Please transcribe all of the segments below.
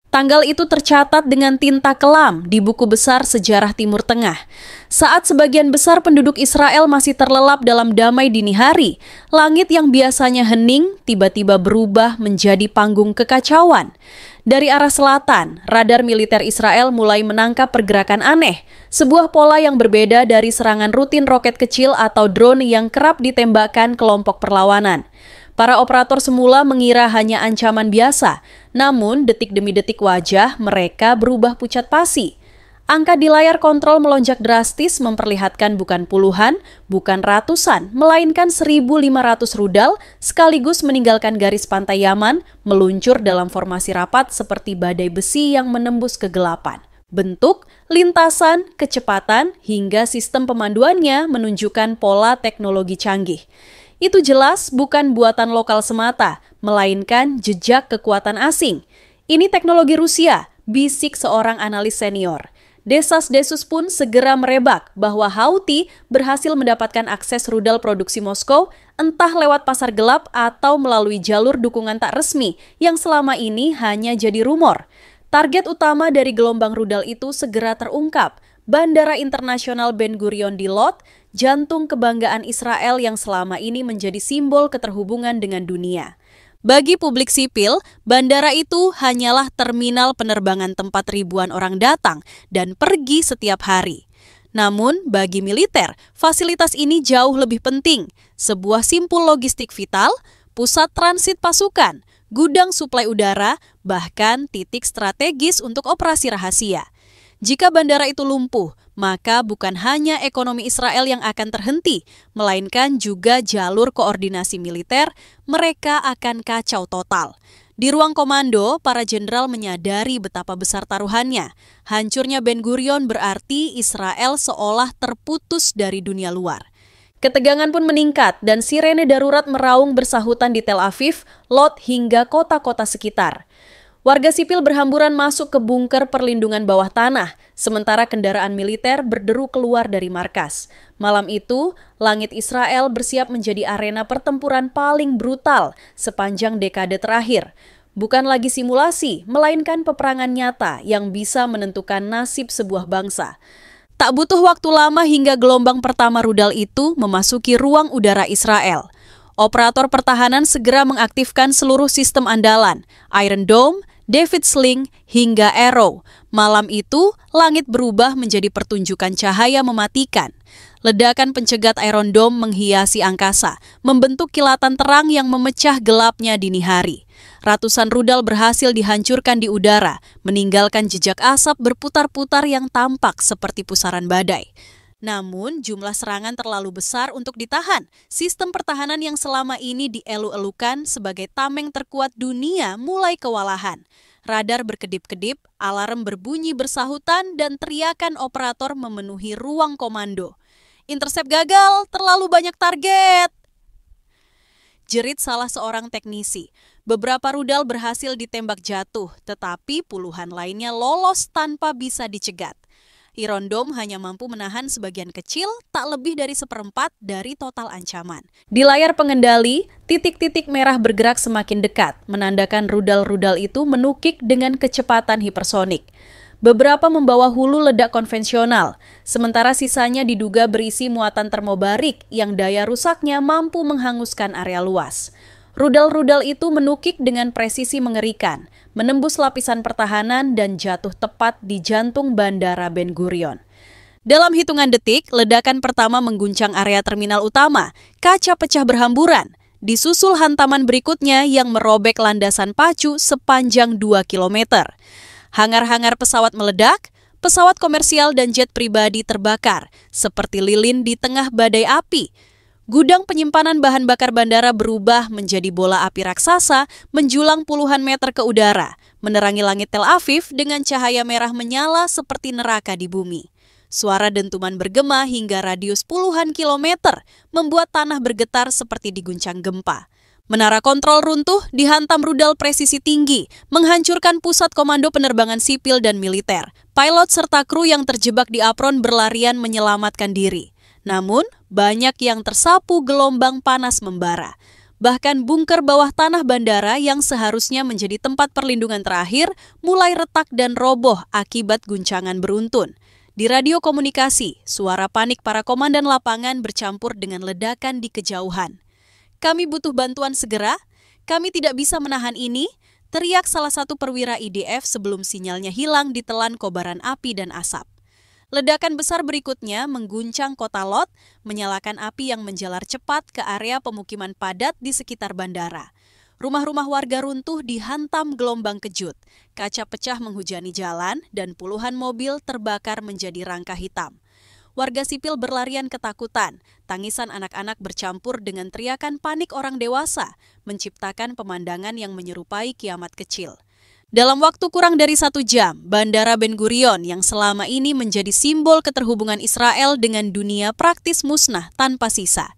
Tanggal itu tercatat dengan tinta kelam di buku besar sejarah Timur Tengah. Saat sebagian besar penduduk Israel masih terlelap dalam damai dini hari, langit yang biasanya hening tiba-tiba berubah menjadi panggung kekacauan. Dari arah selatan, radar militer Israel mulai menangkap pergerakan aneh, sebuah pola yang berbeda dari serangan rutin roket kecil atau drone yang kerap ditembakkan kelompok perlawanan. Para operator semula mengira hanya ancaman biasa, namun detik demi detik wajah mereka berubah pucat pasi. Angka di layar kontrol melonjak drastis memperlihatkan bukan puluhan, bukan ratusan, melainkan 1.500 rudal sekaligus meninggalkan garis pantai Yaman, meluncur dalam formasi rapat seperti badai besi yang menembus kegelapan. Bentuk, lintasan, kecepatan, hingga sistem pemanduannya menunjukkan pola teknologi canggih. Itu jelas bukan buatan lokal semata, melainkan jejak kekuatan asing. Ini teknologi Rusia, bisik seorang analis senior. Desas-desus pun segera merebak bahwa Houthi berhasil mendapatkan akses rudal produksi Moskow, entah lewat pasar gelap atau melalui jalur dukungan tak resmi yang selama ini hanya jadi rumor. Target utama dari gelombang rudal itu segera terungkap. Bandara Internasional Ben Gurion di Lod, jantung kebanggaan Israel yang selama ini menjadi simbol keterhubungan dengan dunia. Bagi publik sipil, bandara itu hanyalah terminal penerbangan tempat ribuan orang datang dan pergi setiap hari. Namun, bagi militer, fasilitas ini jauh lebih penting. Sebuah simpul logistik vital, pusat transit pasukan, gudang suplai udara, bahkan titik strategis untuk operasi rahasia. Jika bandara itu lumpuh, maka bukan hanya ekonomi Israel yang akan terhenti, melainkan juga jalur koordinasi militer, mereka akan kacau total. Di ruang komando, para jenderal menyadari betapa besar taruhannya. Hancurnya Ben Gurion berarti Israel seolah terputus dari dunia luar. Ketegangan pun meningkat dan sirene darurat meraung bersahutan di Tel Aviv, Lod hingga kota-kota sekitar. Warga sipil berhamburan masuk ke bunker perlindungan bawah tanah, sementara kendaraan militer berderu keluar dari markas. Malam itu, langit Israel bersiap menjadi arena pertempuran paling brutal sepanjang dekade terakhir. Bukan lagi simulasi, melainkan peperangan nyata yang bisa menentukan nasib sebuah bangsa. Tak butuh waktu lama hingga gelombang pertama rudal itu memasuki ruang udara Israel. Operator pertahanan segera mengaktifkan seluruh sistem andalan, Iron Dome, David Sling, hingga Arrow. Malam itu, langit berubah menjadi pertunjukan cahaya mematikan. Ledakan pencegat Iron Dome menghiasi angkasa, membentuk kilatan terang yang memecah gelapnya dini hari. Ratusan rudal berhasil dihancurkan di udara, meninggalkan jejak asap berputar-putar yang tampak seperti pusaran badai. Namun, jumlah serangan terlalu besar untuk ditahan. Sistem pertahanan yang selama ini dielu-elukan sebagai tameng terkuat dunia mulai kewalahan. Radar berkedip-kedip, alarm berbunyi bersahutan, dan teriakan operator memenuhi ruang komando. Intercept gagal, terlalu banyak target. Jerit salah seorang teknisi. Beberapa rudal berhasil ditembak jatuh, tetapi puluhan lainnya lolos tanpa bisa dicegat. Iron Dome hanya mampu menahan sebagian kecil, tak lebih dari 1/4 dari total ancaman. Di layar pengendali, titik-titik merah bergerak semakin dekat, menandakan rudal-rudal itu menukik dengan kecepatan hipersonik. Beberapa membawa hulu ledak konvensional, sementara sisanya diduga berisi muatan termobarik yang daya rusaknya mampu menghanguskan area luas. Rudal-rudal itu menukik dengan presisi mengerikan, menembus lapisan pertahanan dan jatuh tepat di jantung Bandara Ben Gurion. Dalam hitungan detik, ledakan pertama mengguncang area terminal utama, kaca pecah berhamburan, disusul hantaman berikutnya yang merobek landasan pacu sepanjang 2 km. Hangar-hangar pesawat meledak, pesawat komersial dan jet pribadi terbakar, seperti lilin di tengah badai api. Gudang penyimpanan bahan bakar bandara berubah menjadi bola api raksasa menjulang puluhan meter ke udara, menerangi langit Tel Aviv dengan cahaya merah menyala seperti neraka di bumi. Suara dentuman bergema hingga radius puluhan kilometer, membuat tanah bergetar seperti diguncang gempa. Menara kontrol runtuh dihantam rudal presisi tinggi, menghancurkan pusat komando penerbangan sipil dan militer. Pilot serta kru yang terjebak di apron berlarian menyelamatkan diri. Namun, banyak yang tersapu gelombang panas membara. Bahkan bunker bawah tanah bandara yang seharusnya menjadi tempat perlindungan terakhir mulai retak dan roboh akibat guncangan beruntun. Di radio komunikasi, suara panik para komandan lapangan bercampur dengan ledakan di kejauhan. "Kami butuh bantuan segera, kami tidak bisa menahan ini," teriak salah satu perwira IDF sebelum sinyalnya hilang ditelan kobaran api dan asap. Ledakan besar berikutnya mengguncang kota Lot, menyalakan api yang menjalar cepat ke area pemukiman padat di sekitar bandara. Rumah-rumah warga runtuh dihantam gelombang kejut, kaca pecah menghujani jalan, dan puluhan mobil terbakar menjadi rangka hitam. Warga sipil berlarian ketakutan, tangisan anak-anak bercampur dengan teriakan panik orang dewasa, menciptakan pemandangan yang menyerupai kiamat kecil. Dalam waktu kurang dari 1 jam, Bandara Ben Gurion yang selama ini menjadi simbol keterhubungan Israel dengan dunia praktis musnah tanpa sisa.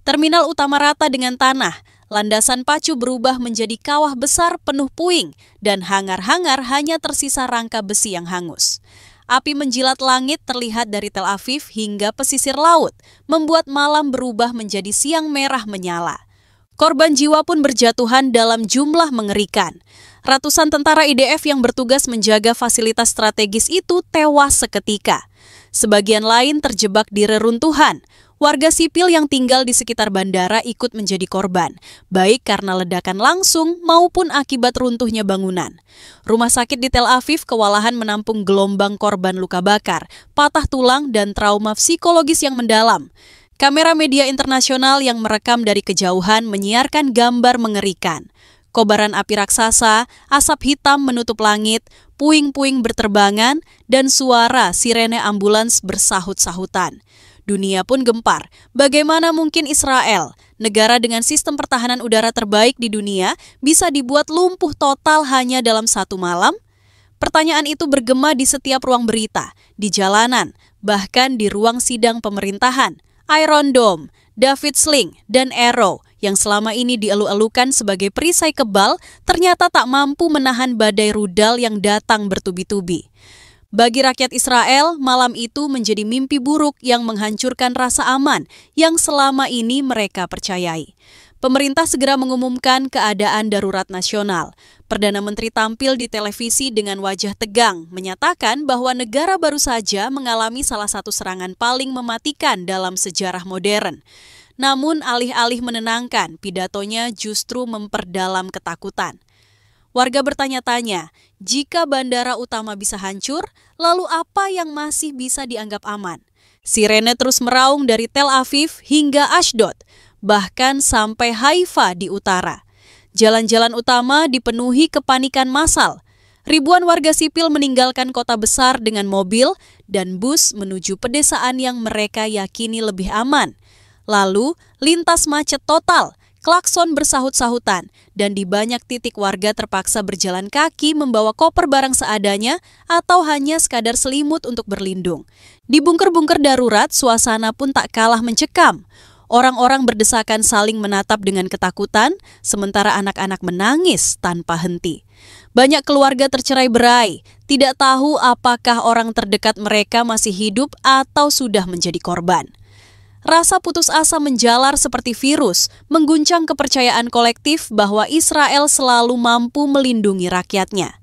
Terminal utama rata dengan tanah, landasan pacu berubah menjadi kawah besar penuh puing, dan hangar-hangar hanya tersisa rangka besi yang hangus. Api menjilat langit terlihat dari Tel Aviv hingga pesisir laut, membuat malam berubah menjadi siang merah menyala. Korban jiwa pun berjatuhan dalam jumlah mengerikan. Ratusan tentara IDF yang bertugas menjaga fasilitas strategis itu tewas seketika. Sebagian lain terjebak di reruntuhan. Warga sipil yang tinggal di sekitar bandara ikut menjadi korban, baik karena ledakan langsung maupun akibat runtuhnya bangunan. Rumah sakit di Tel Aviv kewalahan menampung gelombang korban luka bakar, patah tulang, dan trauma psikologis yang mendalam. Kamera media internasional yang merekam dari kejauhan menyiarkan gambar mengerikan. Kobaran api raksasa, asap hitam menutup langit, puing-puing berterbangan, dan suara sirene ambulans bersahut-sahutan. Dunia pun gempar. Bagaimana mungkin Israel, negara dengan sistem pertahanan udara terbaik di dunia, bisa dibuat lumpuh total hanya dalam 1 malam? Pertanyaan itu bergema di setiap ruang berita, di jalanan, bahkan di ruang sidang pemerintahan. Iron Dome, David Sling, dan Arrow yang selama ini dielu-elukan sebagai perisai kebal ternyata tak mampu menahan badai rudal yang datang bertubi-tubi. Bagi rakyat Israel, malam itu menjadi mimpi buruk yang menghancurkan rasa aman yang selama ini mereka percayai. Pemerintah segera mengumumkan keadaan darurat nasional. Perdana Menteri tampil di televisi dengan wajah tegang, menyatakan bahwa negara baru saja mengalami salah satu serangan paling mematikan dalam sejarah modern. Namun alih-alih menenangkan, pidatonya justru memperdalam ketakutan. Warga bertanya-tanya, jika bandara utama bisa hancur, lalu apa yang masih bisa dianggap aman? Sirene terus meraung dari Tel Aviv hingga Ashdod, bahkan sampai Haifa di utara. Jalan-jalan utama dipenuhi kepanikan massal. Ribuan warga sipil meninggalkan kota besar dengan mobil dan bus menuju pedesaan yang mereka yakini lebih aman. Lalu, lintas macet total, klakson bersahut-sahutan, dan di banyak titik warga terpaksa berjalan kaki membawa koper barang seadanya atau hanya sekadar selimut untuk berlindung. Di bunker-bunker darurat, suasana pun tak kalah mencekam. Orang-orang berdesakan saling menatap dengan ketakutan, sementara anak-anak menangis tanpa henti. Banyak keluarga tercerai-berai, tidak tahu apakah orang terdekat mereka masih hidup atau sudah menjadi korban. Rasa putus asa menjalar seperti virus, mengguncang kepercayaan kolektif bahwa Israel selalu mampu melindungi rakyatnya.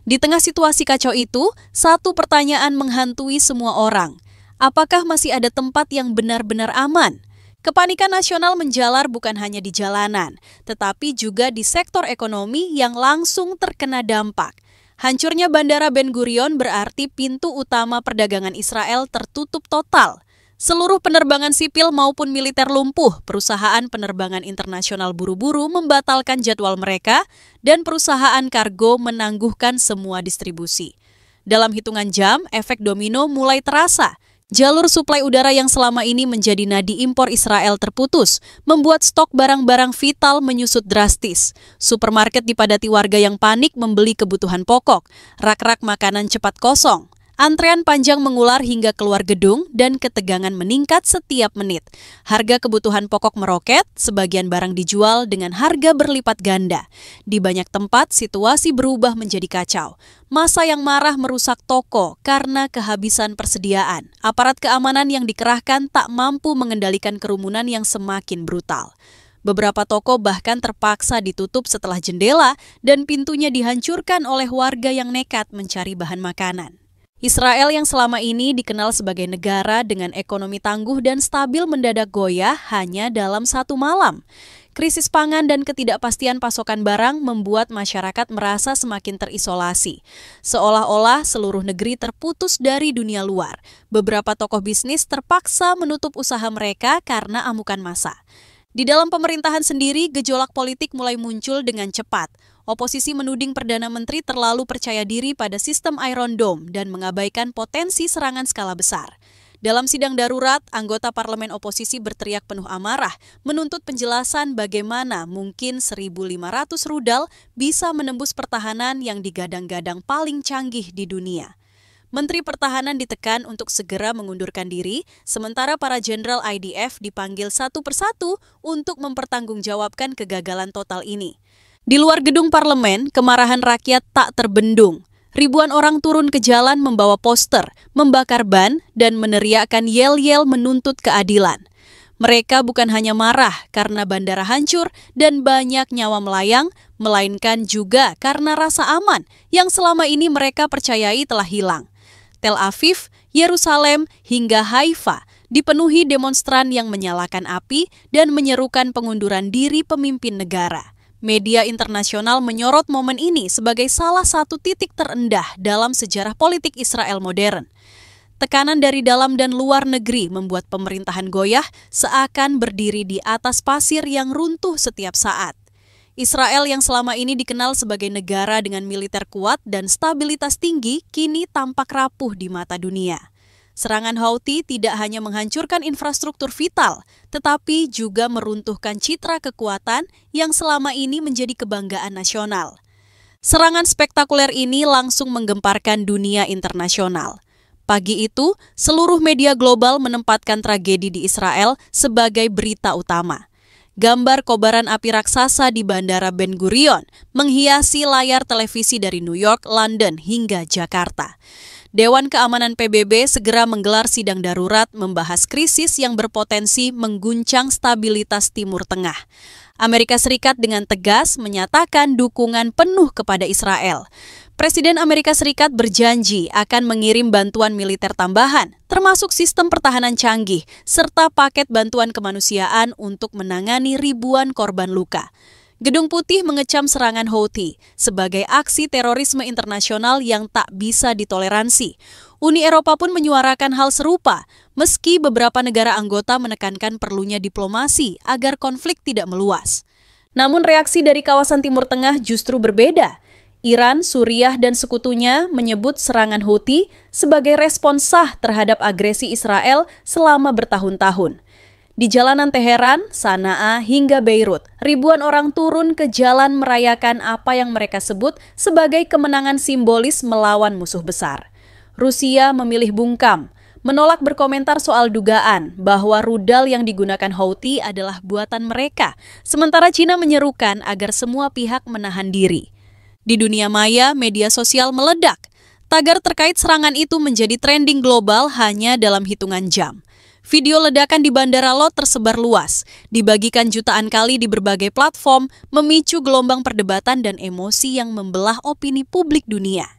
Di tengah situasi kacau itu, satu pertanyaan menghantui semua orang. Apakah masih ada tempat yang benar-benar aman? Kepanikan nasional menjalar bukan hanya di jalanan, tetapi juga di sektor ekonomi yang langsung terkena dampak. Hancurnya Bandara Ben Gurion berarti pintu utama perdagangan Israel tertutup total. Seluruh penerbangan sipil maupun militer lumpuh, perusahaan penerbangan internasional buru-buru membatalkan jadwal mereka, dan perusahaan kargo menangguhkan semua distribusi. Dalam hitungan jam, efek domino mulai terasa. Jalur suplai udara yang selama ini menjadi nadi impor Israel terputus, membuat stok barang-barang vital menyusut drastis. Supermarket dipadati warga yang panik membeli kebutuhan pokok, rak-rak makanan cepat kosong. Antrean panjang mengular hingga keluar gedung dan ketegangan meningkat setiap menit. Harga kebutuhan pokok meroket, sebagian barang dijual dengan harga berlipat ganda. Di banyak tempat, situasi berubah menjadi kacau. Massa yang marah merusak toko karena kehabisan persediaan. Aparat keamanan yang dikerahkan tak mampu mengendalikan kerumunan yang semakin brutal. Beberapa toko bahkan terpaksa ditutup setelah jendela dan pintunya dihancurkan oleh warga yang nekat mencari bahan makanan. Israel yang selama ini dikenal sebagai negara dengan ekonomi tangguh dan stabil mendadak goyah hanya dalam satu malam. Krisis pangan dan ketidakpastian pasokan barang membuat masyarakat merasa semakin terisolasi. Seolah-olah seluruh negeri terputus dari dunia luar. Beberapa tokoh bisnis terpaksa menutup usaha mereka karena amukan massa. Di dalam pemerintahan sendiri, gejolak politik mulai muncul dengan cepat. Oposisi menuding Perdana Menteri terlalu percaya diri pada sistem Iron Dome dan mengabaikan potensi serangan skala besar. Dalam sidang darurat, anggota parlemen oposisi berteriak penuh amarah, menuntut penjelasan bagaimana mungkin 1.500 rudal bisa menembus pertahanan yang digadang-gadang paling canggih di dunia. Menteri Pertahanan ditekan untuk segera mengundurkan diri, sementara para jenderal IDF dipanggil satu persatu untuk mempertanggungjawabkan kegagalan total ini. Di luar gedung parlemen, kemarahan rakyat tak terbendung. Ribuan orang turun ke jalan membawa poster, membakar ban, dan meneriakkan yel-yel menuntut keadilan. Mereka bukan hanya marah karena bandara hancur dan banyak nyawa melayang, melainkan juga karena rasa aman yang selama ini mereka percayai telah hilang. Tel Aviv, Yerusalem, hingga Haifa dipenuhi demonstran yang menyalakan api dan menyerukan pengunduran diri pemimpin negara. Media internasional menyorot momen ini sebagai salah satu titik terendah dalam sejarah politik Israel modern. Tekanan dari dalam dan luar negeri membuat pemerintahan goyah seakan berdiri di atas pasir yang runtuh setiap saat. Israel yang selama ini dikenal sebagai negara dengan militer kuat dan stabilitas tinggi kini tampak rapuh di mata dunia. Serangan Houthi tidak hanya menghancurkan infrastruktur vital, tetapi juga meruntuhkan citra kekuatan yang selama ini menjadi kebanggaan nasional. Serangan spektakuler ini langsung menggemparkan dunia internasional. Pagi itu, seluruh media global menempatkan tragedi di Israel sebagai berita utama. Gambar kobaran api raksasa di Bandara Ben Gurion menghiasi layar televisi dari New York, London, hingga Jakarta. Dewan Keamanan PBB segera menggelar sidang darurat membahas krisis yang berpotensi mengguncang stabilitas Timur Tengah. Amerika Serikat dengan tegas menyatakan dukungan penuh kepada Israel. Presiden Amerika Serikat berjanji akan mengirim bantuan militer tambahan, termasuk sistem pertahanan canggih, serta paket bantuan kemanusiaan untuk menangani ribuan korban luka. Gedung Putih mengecam serangan Houthi sebagai aksi terorisme internasional yang tak bisa ditoleransi. Uni Eropa pun menyuarakan hal serupa, meski beberapa negara anggota menekankan perlunya diplomasi agar konflik tidak meluas. Namun reaksi dari kawasan Timur Tengah justru berbeda. Iran, Suriah, dan sekutunya menyebut serangan Houthi sebagai respons sah terhadap agresi Israel selama bertahun-tahun. Di jalanan Teheran, Sanaa, hingga Beirut, ribuan orang turun ke jalan merayakan apa yang mereka sebut sebagai kemenangan simbolis melawan musuh besar. Rusia memilih bungkam, menolak berkomentar soal dugaan bahwa rudal yang digunakan Houthi adalah buatan mereka, sementara Cina menyerukan agar semua pihak menahan diri. Di dunia maya, media sosial meledak. Tagar terkait serangan itu menjadi trending global hanya dalam hitungan jam. Video ledakan di Bandara Lot tersebar luas, dibagikan jutaan kali di berbagai platform, memicu gelombang perdebatan dan emosi yang membelah opini publik dunia.